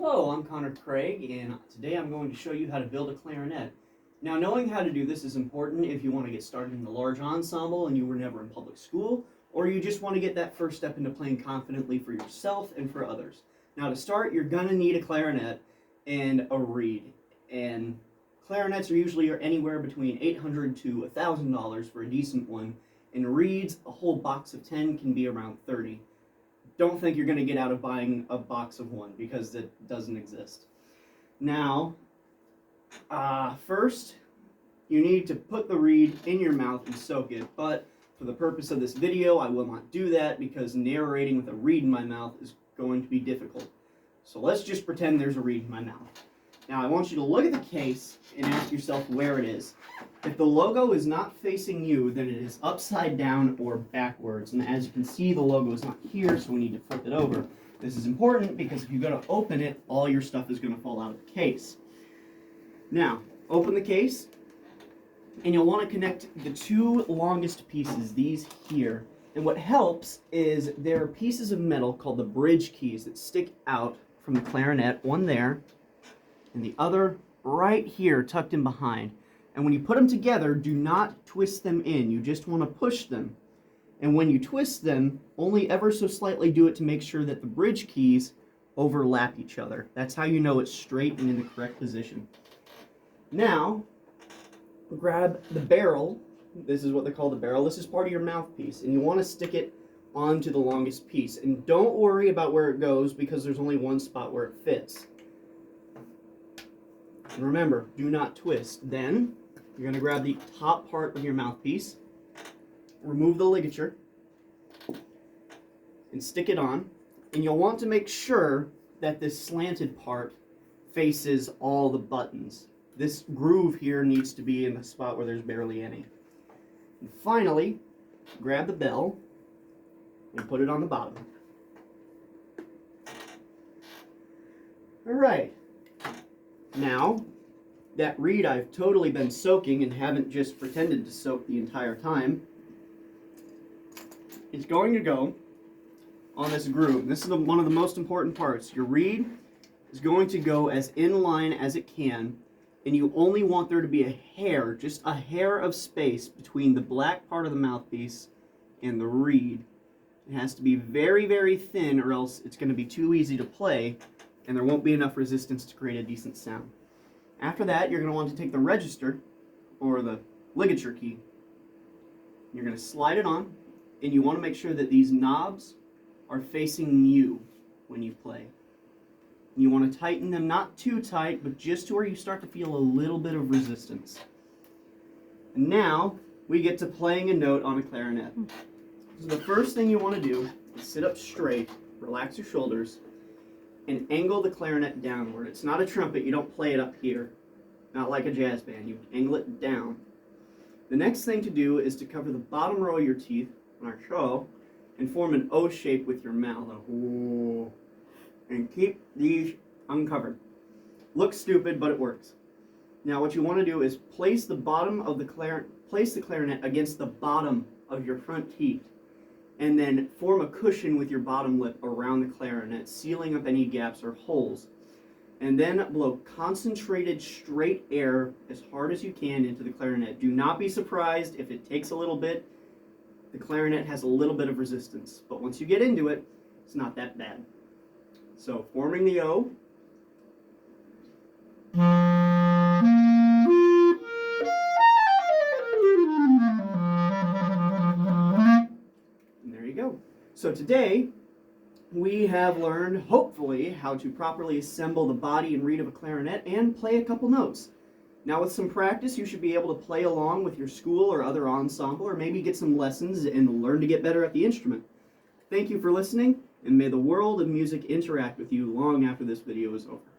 Hello, I'm Connor Craig, and today I'm going to show you how to build a clarinet. Now, knowing how to do this is important if you want to get started in a large ensemble and you were never in public school, or you just want to get that first step into playing confidently for yourself and for others. Now, to start, you're going to need a clarinet and a reed. And clarinets are usually anywhere between $800 to $1,000 for a decent one, and reeds, a whole box of 10 can be around $30. Don't think you're going to get out of buying a box of one because it doesn't exist. Now, first, you need to put the reed in your mouth and soak it, but for the purpose of this video, I will not do that because narrating with a reed in my mouth is going to be difficult. So let's just pretend there's a reed in my mouth. Now, I want you to look at the case and ask yourself where it is. If the logo is not facing you, then it is upside down or backwards. And as you can see, the logo is not here, so we need to flip it over. This is important because if you go to open it, all your stuff is going to fall out of the case. Now, open the case, and you'll want to connect the two longest pieces, these here. And what helps is there are pieces of metal called the bridge keys that stick out from the clarinet, one there, and the other right here tucked in behind. And when you put them together, do not twist them in. You just want to push them. And when you twist them, only ever so slightly do it to make sure that the bridge keys overlap each other. That's how you know it's straight and in the correct position. Now, grab the barrel. This is what they call the barrel. This is part of your mouthpiece. And you want to stick it onto the longest piece. And don't worry about where it goes because there's only one spot where it fits. And remember, do not twist. Then, you're going to grab the top part of your mouthpiece, remove the ligature, and stick it on. And you'll want to make sure that this slanted part faces all the buttons. This groove here needs to be in the spot where there's barely any. And finally, grab the bell and put it on the bottom. Alright. Now, that reed I've totally been soaking and haven't just pretended to soak the entire time. It's going to go on this groove. This is one of the most important parts. Your reed is going to go as in line as it can, and you only want there to be a hair, just a hair of space between the black part of the mouthpiece and the reed. It has to be very, very thin or else it's going to be too easy to play and there won't be enough resistance to create a decent sound. After that, you're going to want to take the register, or the ligature key. You're going to slide it on, and you want to make sure that these knobs are facing you when you play. You want to tighten them, not too tight, but just to where you start to feel a little bit of resistance. And now, we get to playing a note on a clarinet. So the first thing you want to do is sit up straight, relax your shoulders, and angle the clarinet downward. It's not a trumpet, you don't play it up here. Not like a jazz band, you angle it down. The next thing to do is to cover the bottom row of your teeth on our jaw and form an O shape with your mouth. And keep these uncovered. Looks stupid, but it works. Now what you want to do is place the clarinet against the bottom of your front teeth, and then form a cushion with your bottom lip around the clarinet, sealing up any gaps or holes. And then blow concentrated straight air as hard as you can into the clarinet. Do not be surprised if it takes a little bit. The clarinet has a little bit of resistance, but once you get into it, it's not that bad. So, forming the O. So today, we have learned, hopefully, how to properly assemble the body and reed of a clarinet and play a couple notes. Now with some practice, you should be able to play along with your school or other ensemble, or maybe get some lessons and learn to get better at the instrument. Thank you for listening, and may the world of music interact with you long after this video is over.